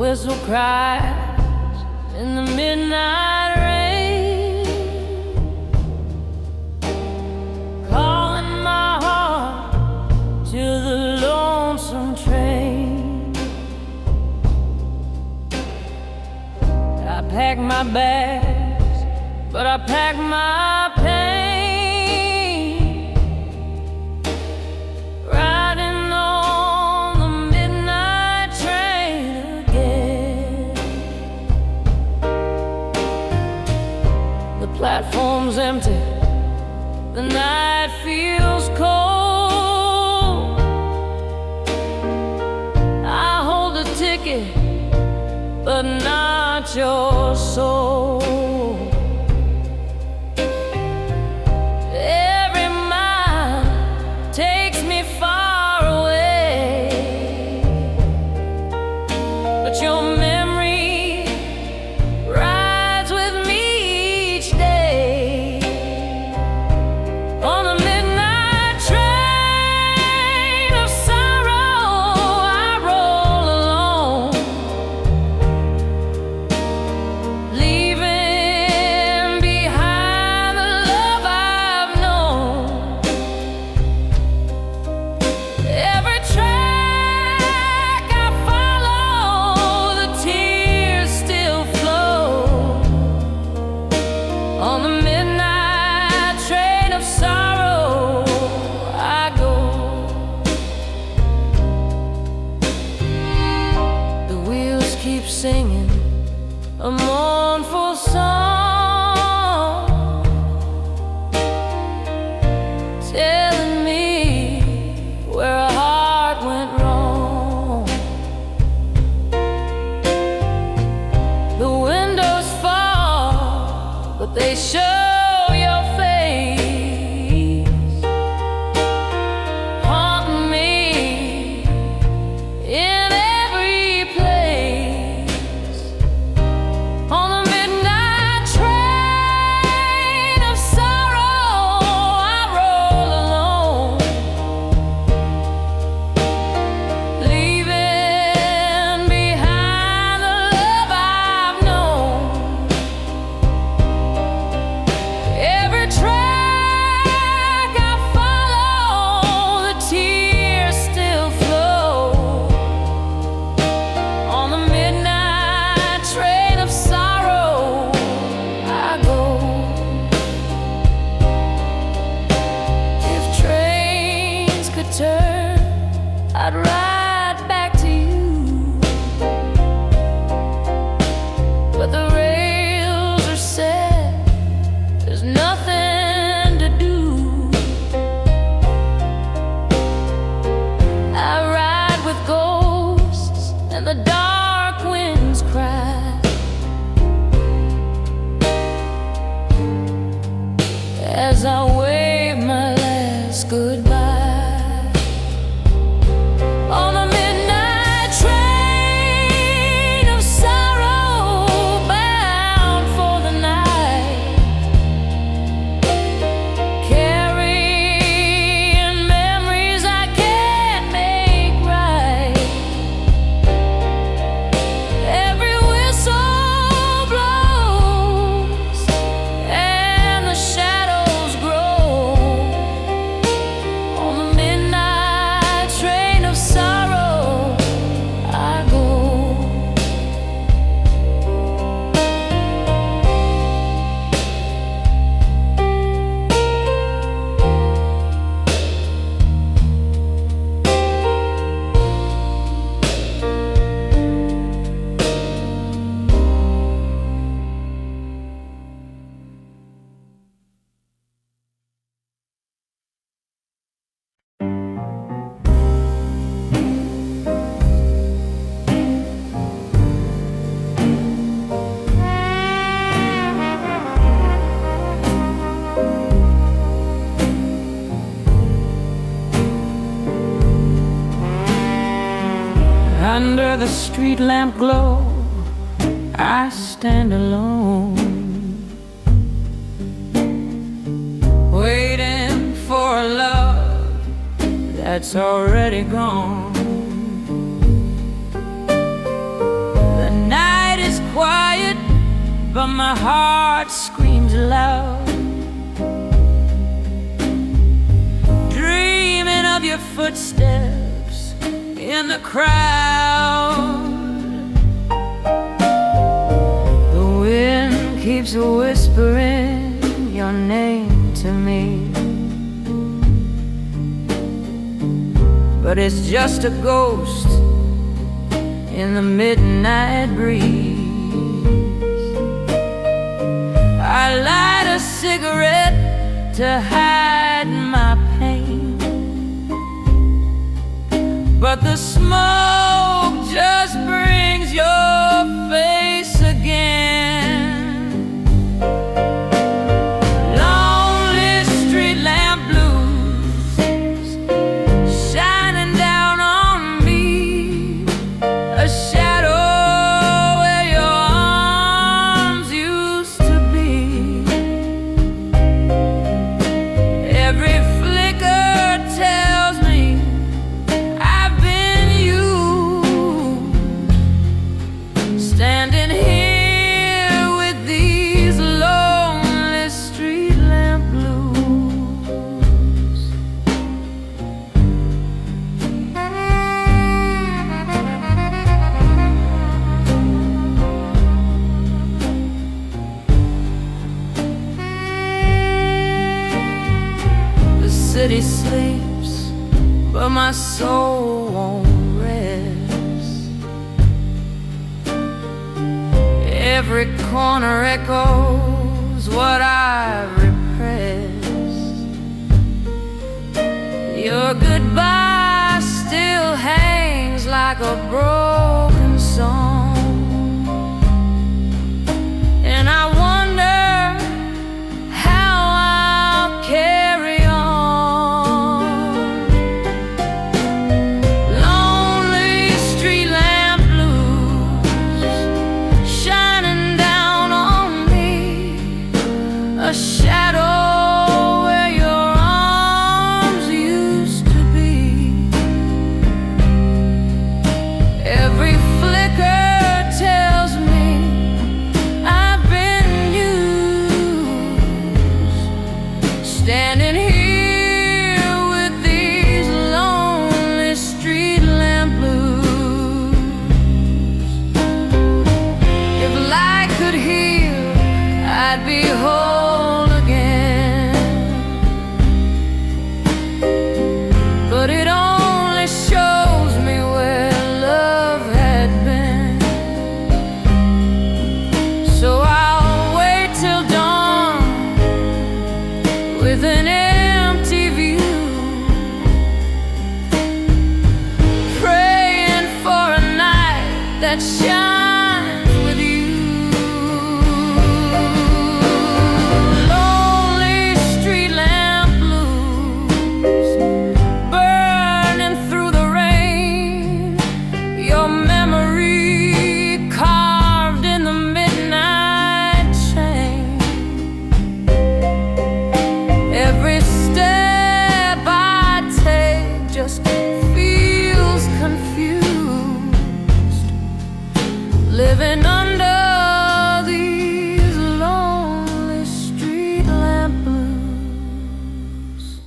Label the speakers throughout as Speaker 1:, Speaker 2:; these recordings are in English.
Speaker 1: whistle cries in the midnight rain, calling my heart to the lonesome train. I pack my bags, but I pack my pain. Platform's empty, the night feels cold. I hold the ticket, but not your soul. Every mile takes me far away, but your memory rides with me each day. On the midnight train of sorrow, I roll alone, leaving behind the love I've known. Every track I follow, the tears still flow. On the midnight train of sorrow, I go. The wheels keep singing a mournful song, telling me where a heart went wrong. The windows fall, but they show your face, haunting me in every place. On the midnight train of sorrow, I roll alone, leaving behind the love I've known. Every track I follow, the tears still flow. On the midnight train of sorrow, I go. If trains could turn, I'd ride back to you, but the rails are set, there's nothing to do. I ride with ghosts and the dark winds cry, as I wave my last goodbye. On the midnight train of sorrow, bound for the night, carrying memories I can't make right. Every whistle blows and the shadows grow. On the midnight train of sorrow, I go. Under the street lamp glow, I stand alone, waiting for a love that's already gone. but my heart screams loud, dreaming of your footsteps in the crowd. The wind keeps whispering your name to me, but it's just a ghost in the midnight breeze. I light a cigarette to hide my pain, but the smoke just brings your face again. Lonely street lamp blues shining down on me, a shadow where your arms used to be. Every flicker tells me I've been used, standing here with these lonely street lamp blues. The city sleeps, but my soul won't rest. Every corner echoes what I've repressed. Your goodbye still hangs like a broken song, and I wonder how I'll carry on. Lonely street lamp blues shining down on me, a shadow where your arms used to be. Every flicker tells me I've been used, standing here with these lonely street lamp blues. If light could heal, I'd be whole again, but it only shows me where love had been. So I'll wait till dawn with an empty view, praying for a night that shines with you. Lonely street lamp blues burning through the rain, your memory carved in the midnight chain. Every step I take just feels confused, living under these lonely street lamp blues.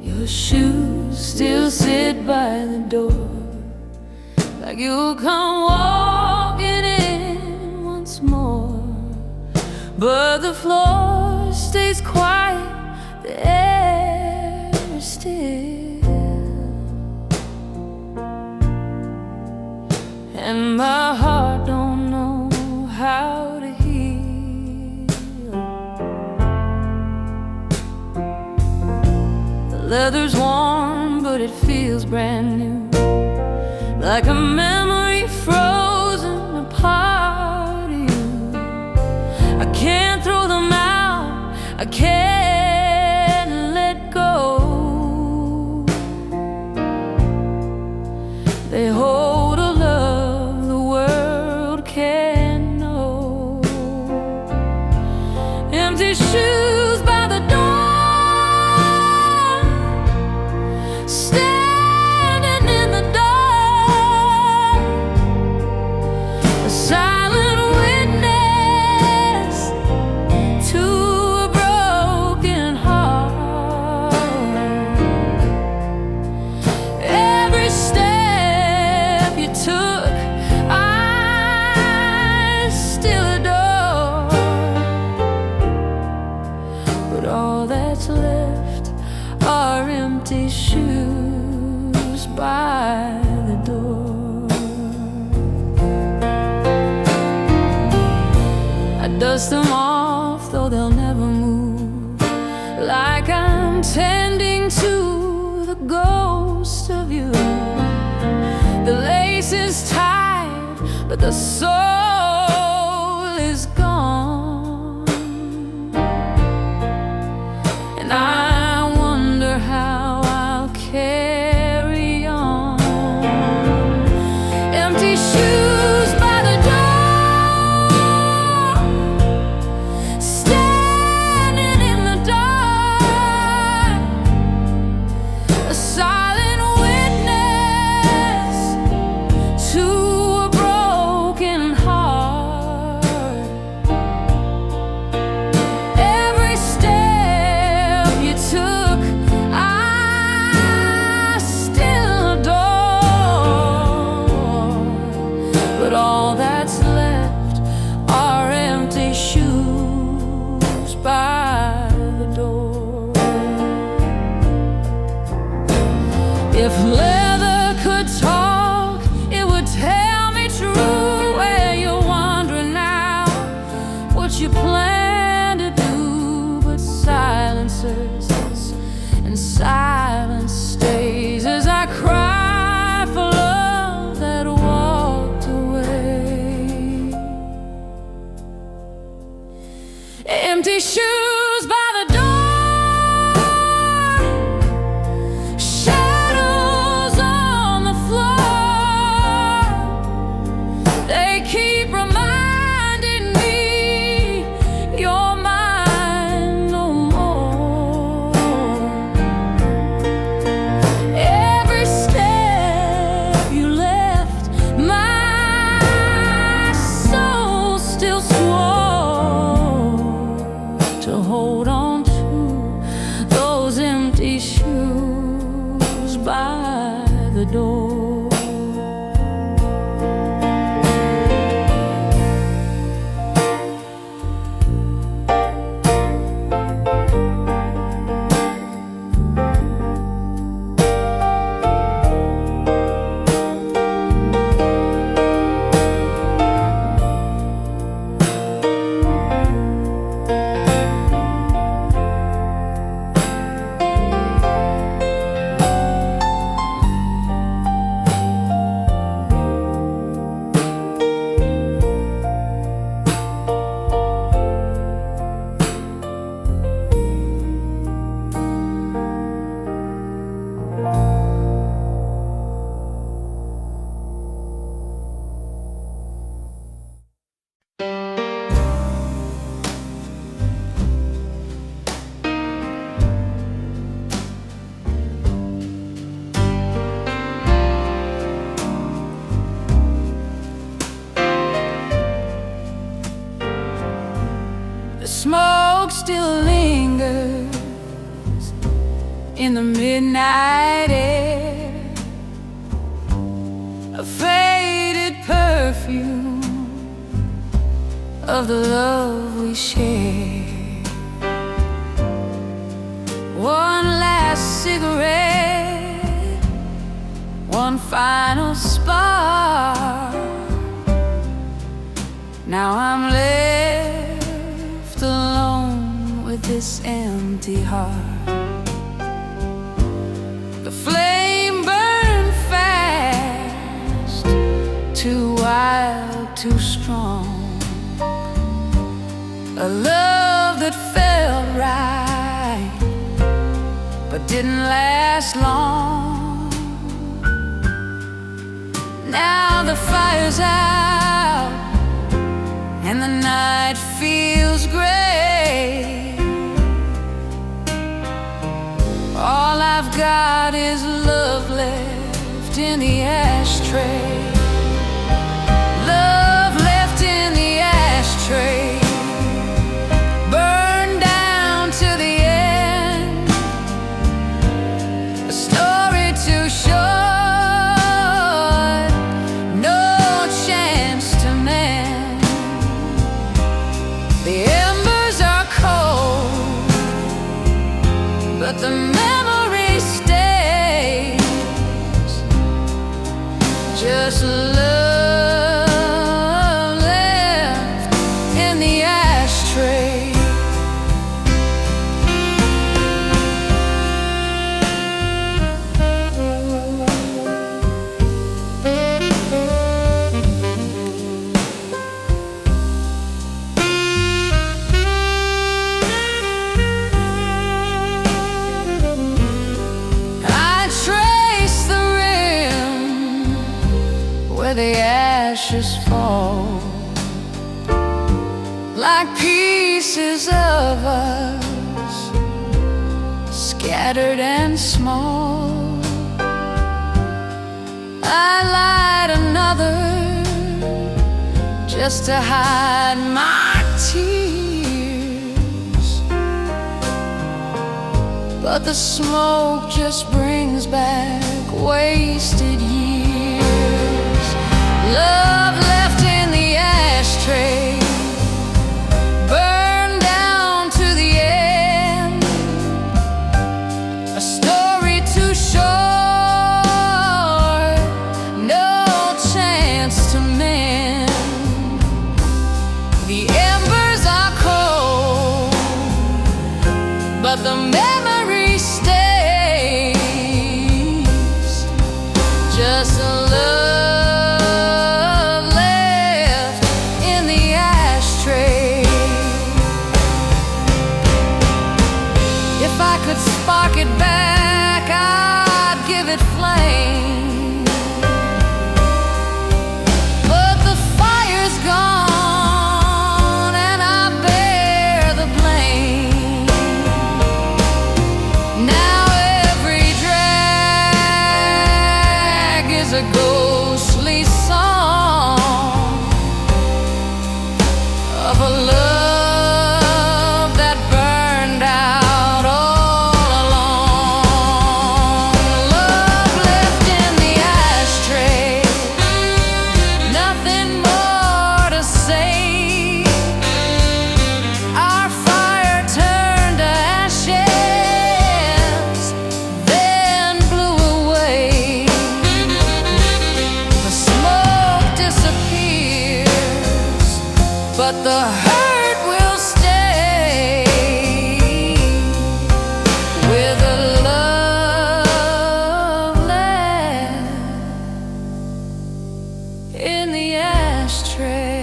Speaker 1: Your shoes still sit by the door, like you'll come walking in once more, but the floor stays quiet, the air is still, and my heart don't know how to heal. The leather's warm, but it feels brand new, like a memory frozen apart of you. I can't throw them out, I can't empty shoes by the door. I dust them off, though they'll never move, like I'm tending to the ghost of you. The lace is tied, but the soul is gone. And I wonder how I'll carry on. Empty shoes by the door, standing in the dark, a silent witness to a broken heart. Every step you took, I still adore, but all that's left are empty shoes by the door. If leather could talk, it would tell me true where you're wandering now, what you plan to do. But silence hurts and silence stays as I cry for love that walked away. Empty shoes by the door, shadows on the floor, they keep reminding me you're mine no more. Every step you left, my soul still swore to hold on to those empty shoes by the door. The smoke still lingers in the midnight air, a faded perfume of the love we share. One last cigarette, one final spark. Now I'm left alone with this empty heart. The flame burned fast, too wild, too strong. A love that felt right, but didn't last long. Now the fire's out and the night feels gray. All I've got is love left in the ashtray. Love left in the ashtray, burned down to the end. A story too short, no chance to mend. The embers are cold, but the memory stays. the ashes fall like pieces of us, scattered and small. I light another just to hide my tears, but the smoke just brings back wasted years. Love left in the ashtray, burned down to the end. A story too short, no chance to mend. The embers are cold, but the memory stays. Just a love left in the ashtray. If I could spark it back, I'd give it flame, but the fire's gone and I bear the blame. Now every drag is a ghostly song of a love that burned out all along. Love left in the ashtray, nothing more to say. Our fire turned to ashes, then blew away. The smoke disappears, but the hurt will stay. With a love left in the ashtray.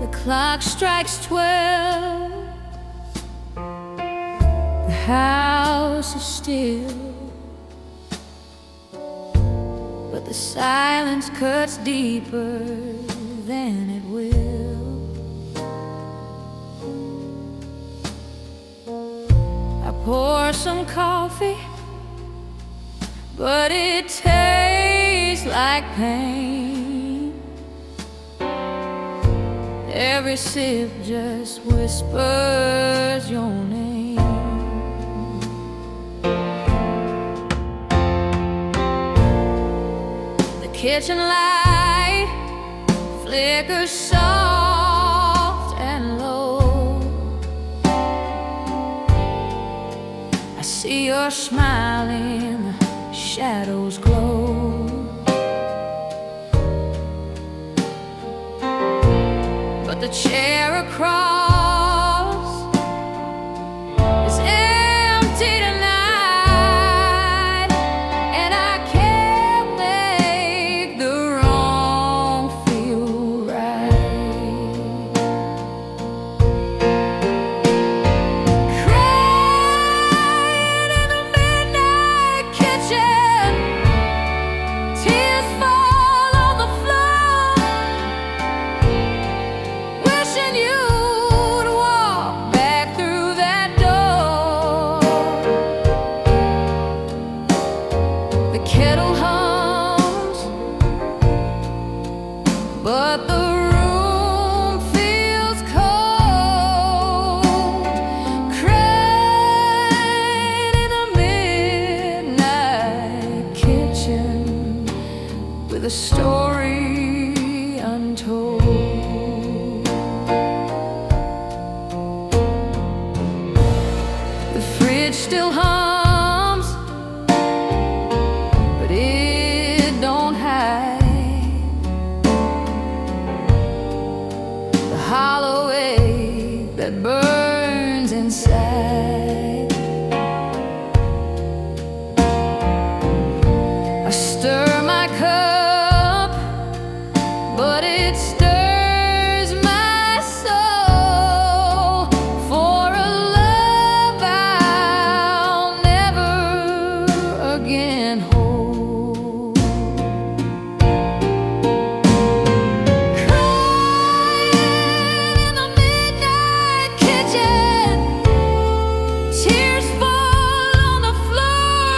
Speaker 1: The clock strikes 12. The house is still, but the silence cuts deeper than it will. I pour some coffee, but it tastes like pain. Every sip just whispers your name. The kitchen light flickers soft and low. I see your smile in the shadows glow. But the chair across is empty tonight, and I can't make the wrong feel right. Crying in the midnight kitchen, tears fall on the floor. Wishing you hollow ache that burns inside. I stir my cup, but it stirs my soul for a love I'll never again hold. Crying in the midnight kitchen, tears fall on the floor,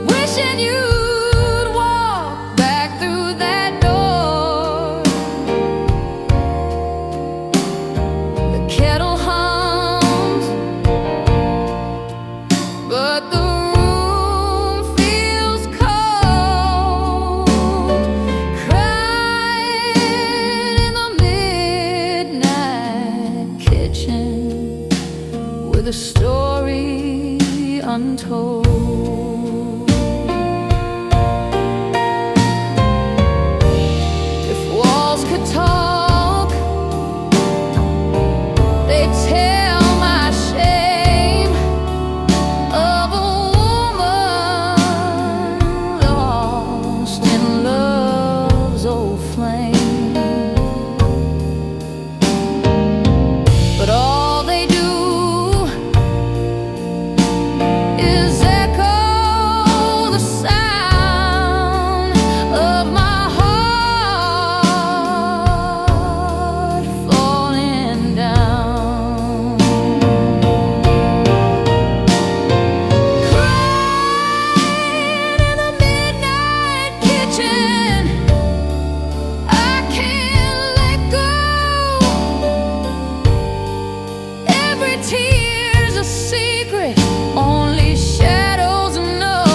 Speaker 1: wishing you'd walk back through that door. The kettle hums, but the room feels cold. Crying in the midnight kitchen with a story untold. If walls could talk, they'd tell my shame of a woman lost in love's old flame. But all they do is echo the sound of my heart falling down. Crying in the midnight kitchen, I can't let go. Every tear's a secret only shadows know.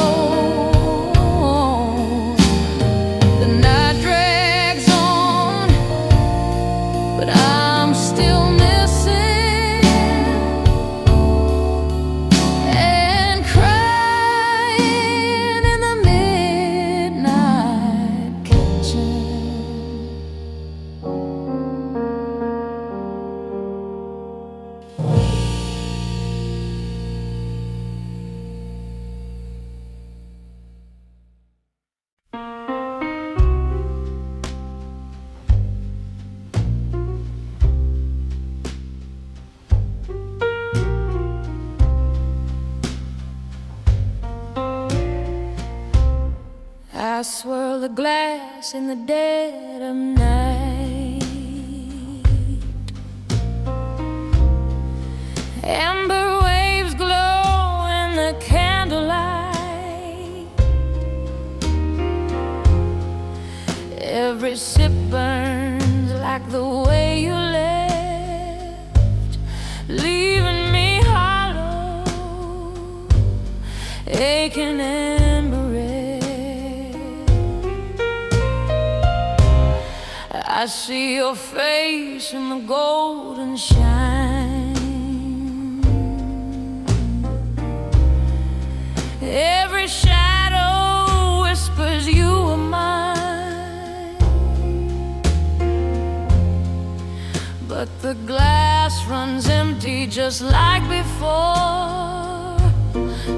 Speaker 1: The night drags on, but I'm still missing and crying in the midnight kitchen. I swirl the glass in the dead of night. Amber waves glow in the candlelight. Every sip burns like the way you left, leaving me hollow, aching and bereft. I see your face in the golden shine. Every shadow whispers you are mine, but the glass runs empty just like before.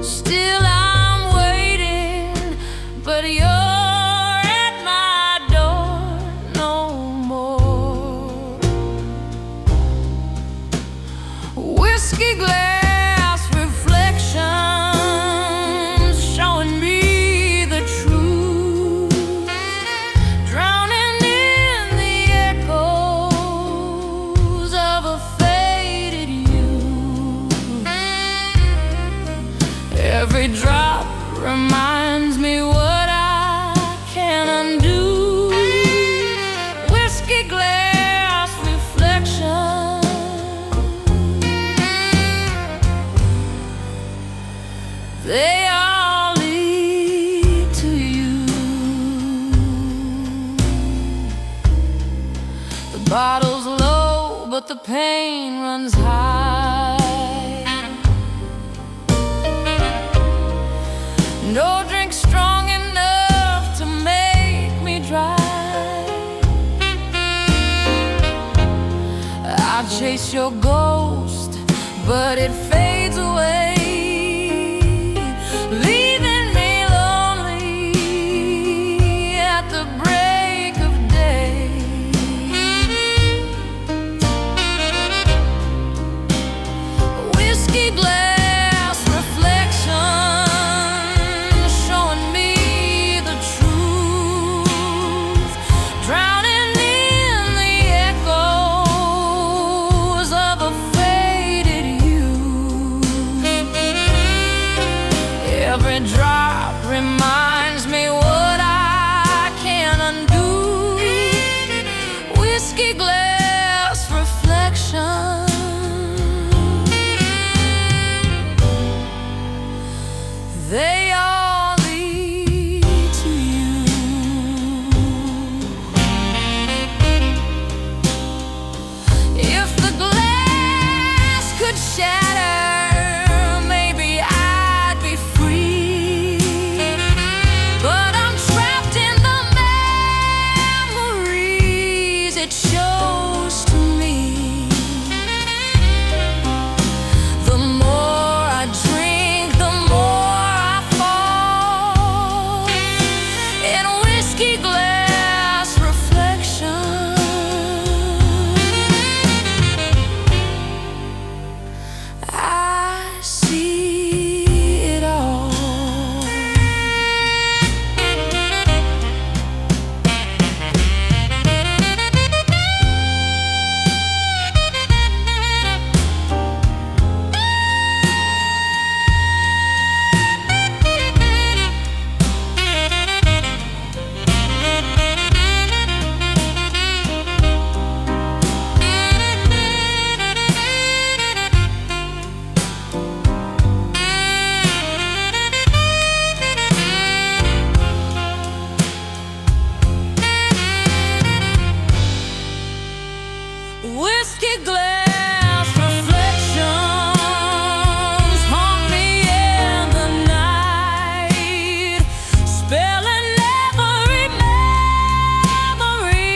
Speaker 1: Still I'm waiting, but you're at my door no more. Whiskey glass reflections showing me the truth, drowning in the echoes of a faded youth. Every drop reminds me what I can't undo. Whiskey glass reflection, they all lead to you. The bottle's low, but the pain runs high. No drink strong enough to make me dry. chase your ghost, but it fades away, leaving me lonely at the break of day. Whiskey glass reflections showing me the truth, drowning in the echoes of a faded youth. Every drop reminds me what I can't undo. Whiskey glass reflections, they all lead to you. If the glass could shatter, maybe I'd be free. But I'm trapped in the memories it shows to me. The more I drink, the more I fall in whiskey glass reflections. I see it all. Whiskey glass reflections haunt me in the night, spelling every memory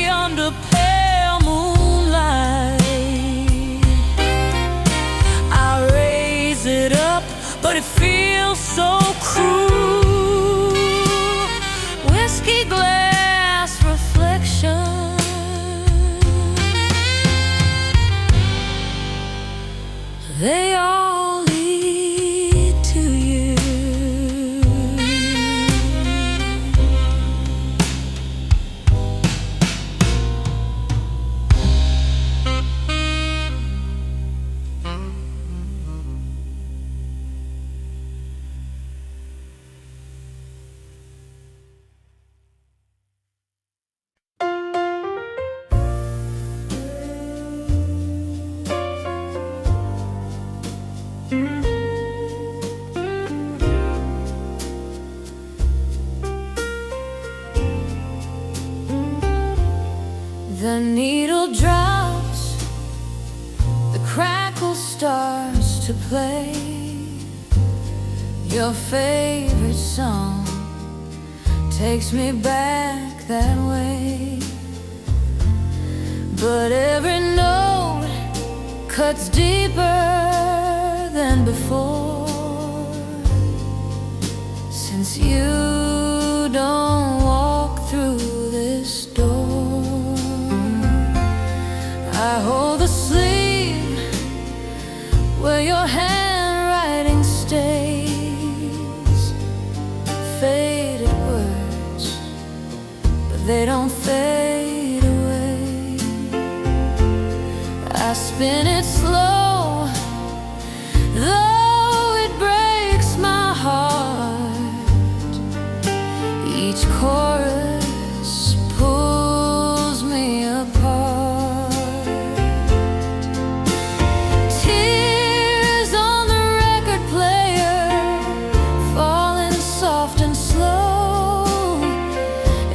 Speaker 1: under pale moonlight. I raise it up, but it feels so cruel. Whiskey glass reflections, they all lead to you. The needle drops, the crackle starts to play. Your favorite song takes me back that way. But every note cuts deeper than before, since you don't walk through this door. I hold the sleeve where your handwriting stays. Faded words, but they don't fade away. I spin it slow, though it breaks my heart. Each chorus pulls me apart. Tears on the record player, falling soft and slow.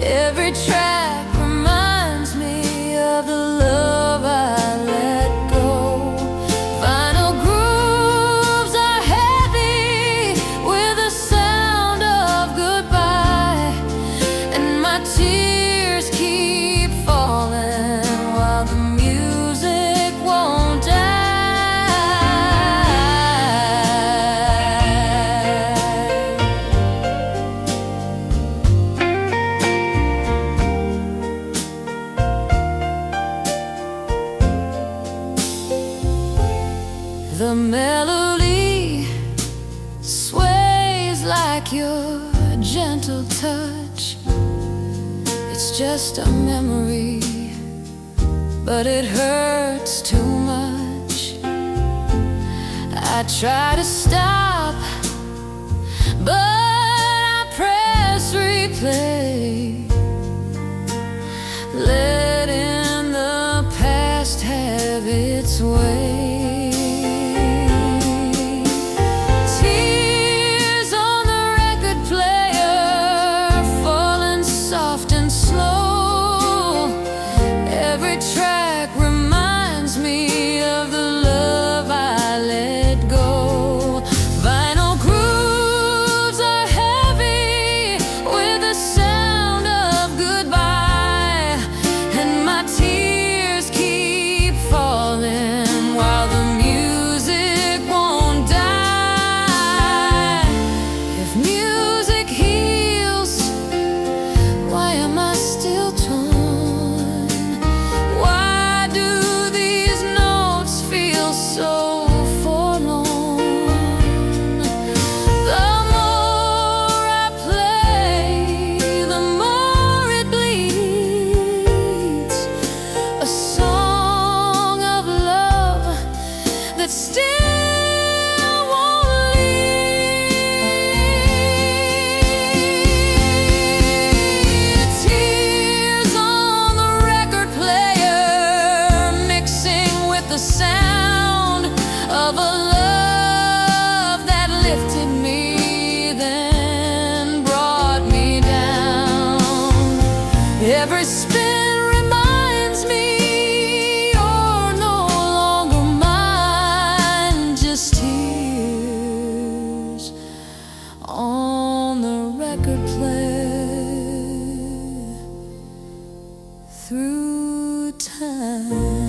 Speaker 1: Every track reminds me of the love I let go. Final grooves are heavy with the sound of goodbye, The melody sways like your gentle touch. It's just a memory, but it hurts too much. I try to stop, but I press replay, letting the past have its way. Every spin reminds me you're no longer mine, just tears on the record player through time.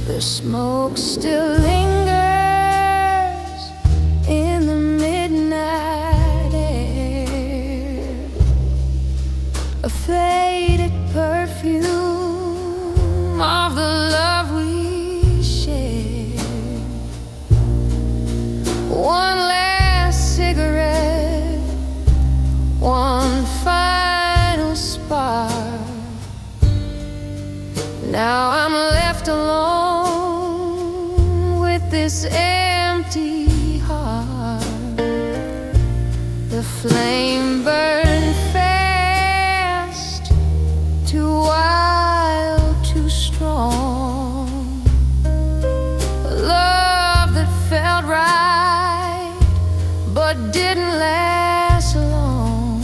Speaker 1: The smoke still lingers in the midnight air, a faded perfume of the love we shared. One last cigarette, one final spark. Now I'm left alone, this empty heart. The flame burned fast, too wild, too strong. A love that felt right, but didn't last long.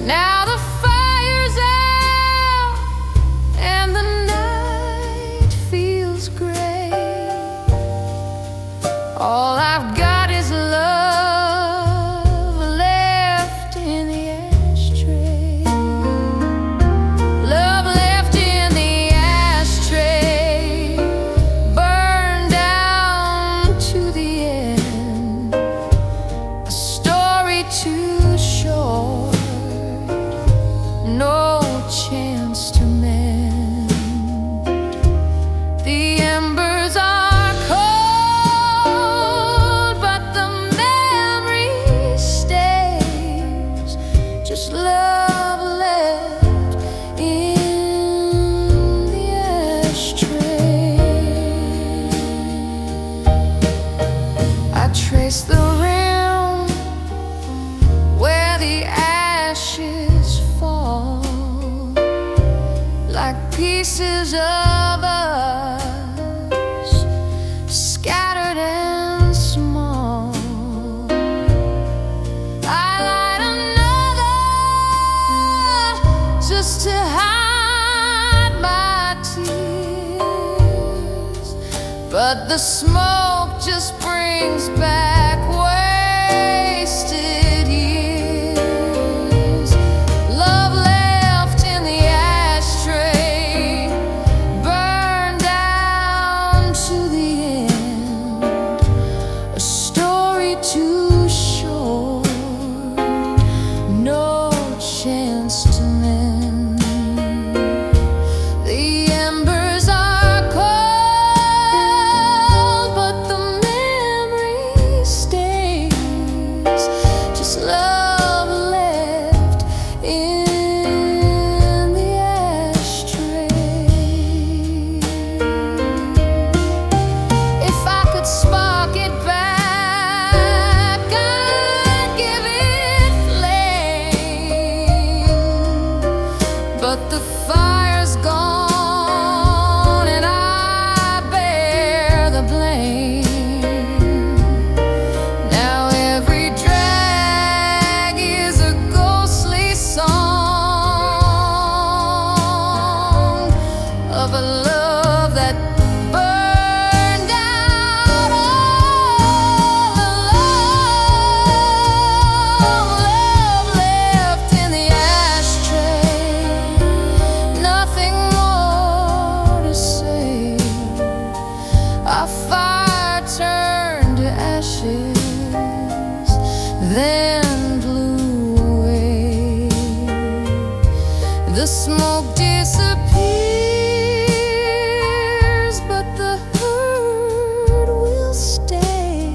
Speaker 1: Now the fire's out and the night feels gray. All I've got is love left in the ashtray. Love left in the ashtray, burned down to the end. A story too short, no chance to mend. The embers are love left in the ashtray. I trace the rim where the ashes fall, like pieces of us scattered and small. Just to hide my tears, but but the smoke just brings back wasted years. Love left in the ashtray, burned down to the end. A story too short, no chance to mend. The embers are cold, but the memory stays. Just love left in the ashtray. If I could spark it back, I'd give it flame. But the fire's gone and I bear the blame. Now every drag is a ghostly song of a love that burned out all alone. Love left in the ashtray, nothing more to say. Our fire turned to ashes, then blew away. The smoke disappears, but the hurt will stay.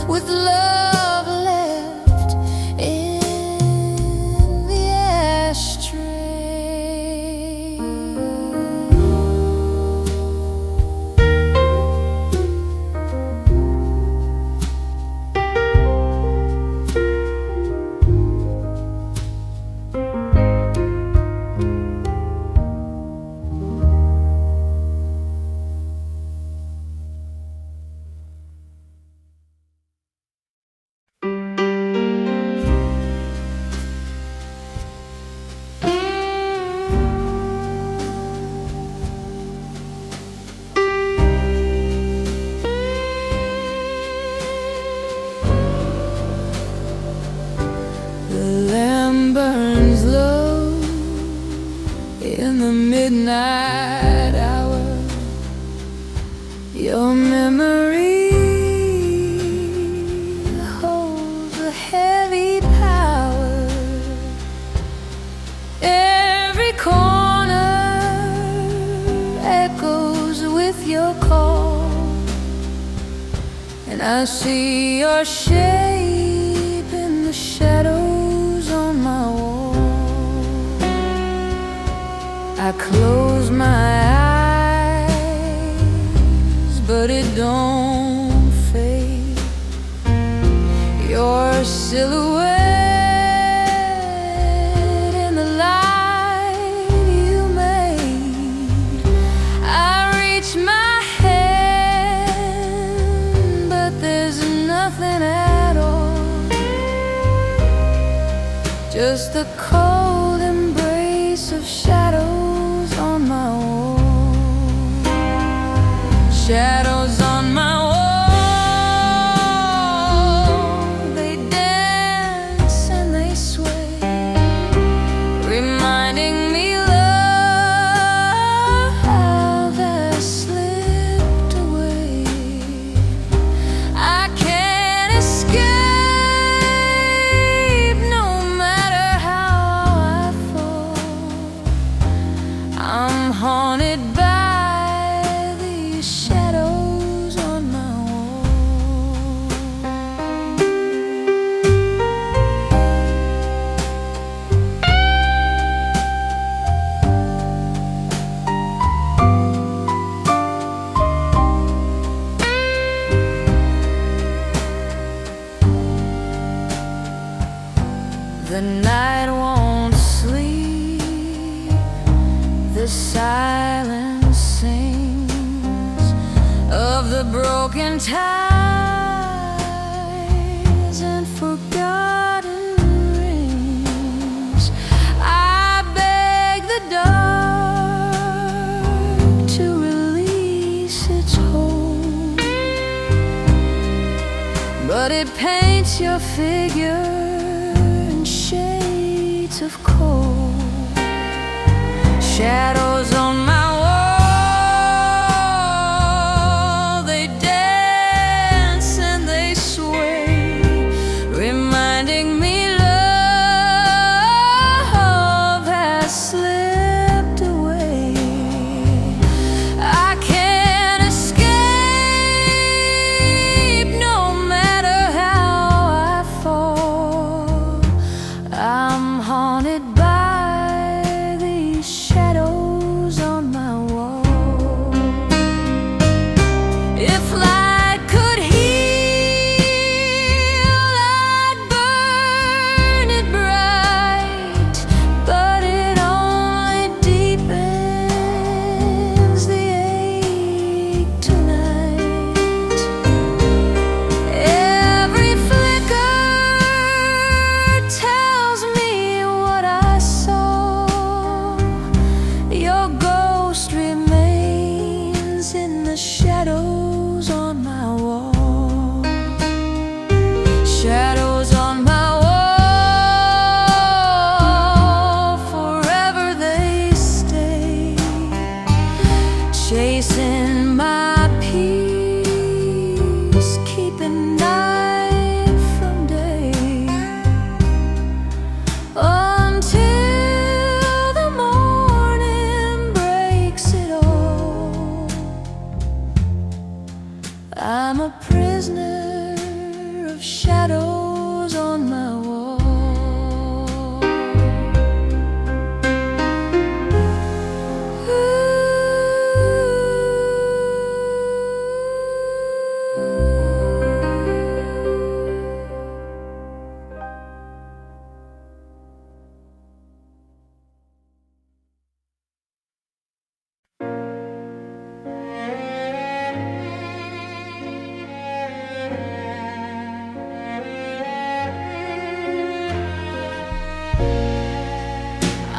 Speaker 1: With love left in the ashtray. The lamp burns low in the midnight hour. Your memory holds a heavy power. Every corner echoes with your call, and I see your shape in the shadows on my wall. I close my eyes, but it don't fade. Your silhouette in the light you made. I reach my hand, but there's nothing at all. Just the cold embrace of shadows on my wall. Shadows on my wall, they dance and they sway, reminding me love has slipped away. I can't escape no matter how I fall. I'm haunted by these shadows on my wall. The night won't sleep, the silence sings of the broken ties and forgotten rings. I beg the dark to release its hold. but it paints your figure in shades of cold. Shadows on my wall, they dance and they sway, reminding me love has slipped away. I can't escape no matter how I fall. I'm haunted by these shadows on my wall. If light could heal, I'd burn it bright, but it only deepens the ache tonight. Every flicker tells me what I saw. Your ghost remains in the shadows on my wall. Shadows on my wall, forever they stay, chasing my peace, keeping night from day, until the morning breaks it all. I'm a prisoner of shadows on my wall.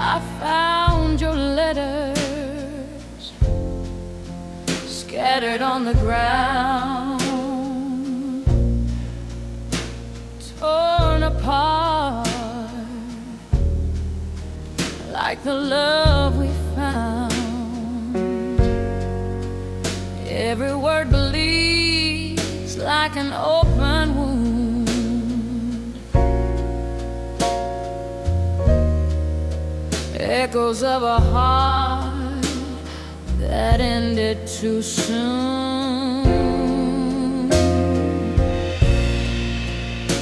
Speaker 1: I found your letters scattered on the ground, torn apart like the love we found. Every word bleeds like an open wound, echoes of a heart that ended too soon.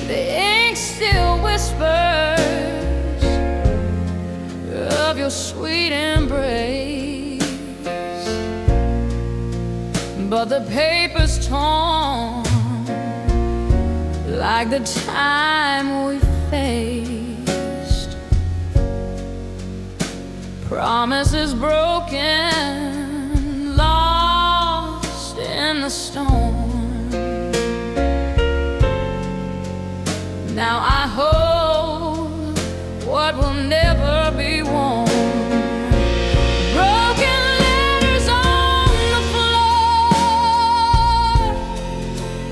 Speaker 1: The ink still whispers of your sweet embrace, but the paper's torn like the time we faced. Promises broken, lost in the storm. Now I hold what will never be worn. Broken letters on the floor,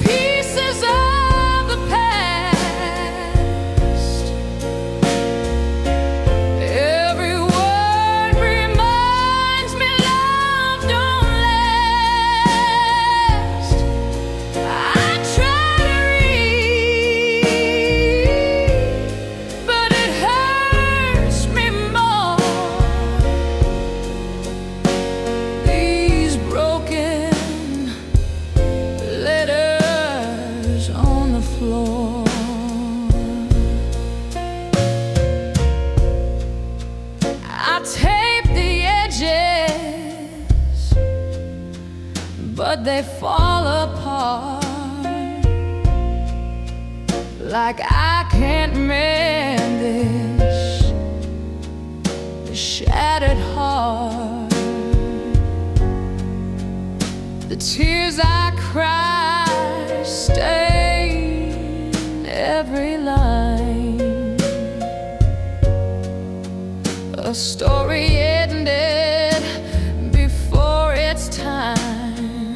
Speaker 1: pieces of the past. Every word reminds me love don't last. I try to read, but it hurts me more. These broken letters on the floor. I tape the edges, but they fall apart like I can't mend this shattered heart. The tears I cry stain every line. A story ended before its time.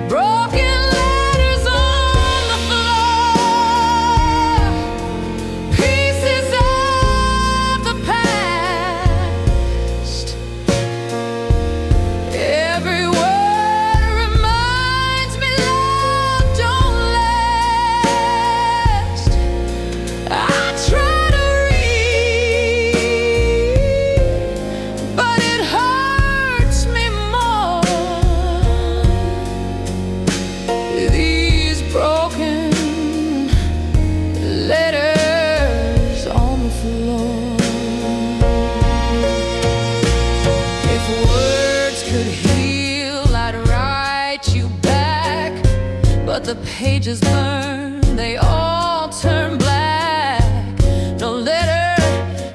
Speaker 1: Broken letters on the floor, the pages burn, they all turn black. No letter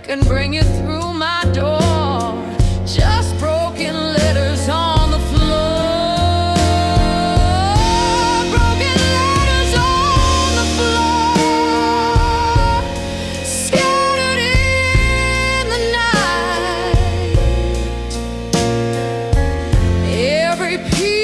Speaker 1: can bring you through my door, just broken letters on the floor. Broken letters on the floor, scattered in the night. Every piece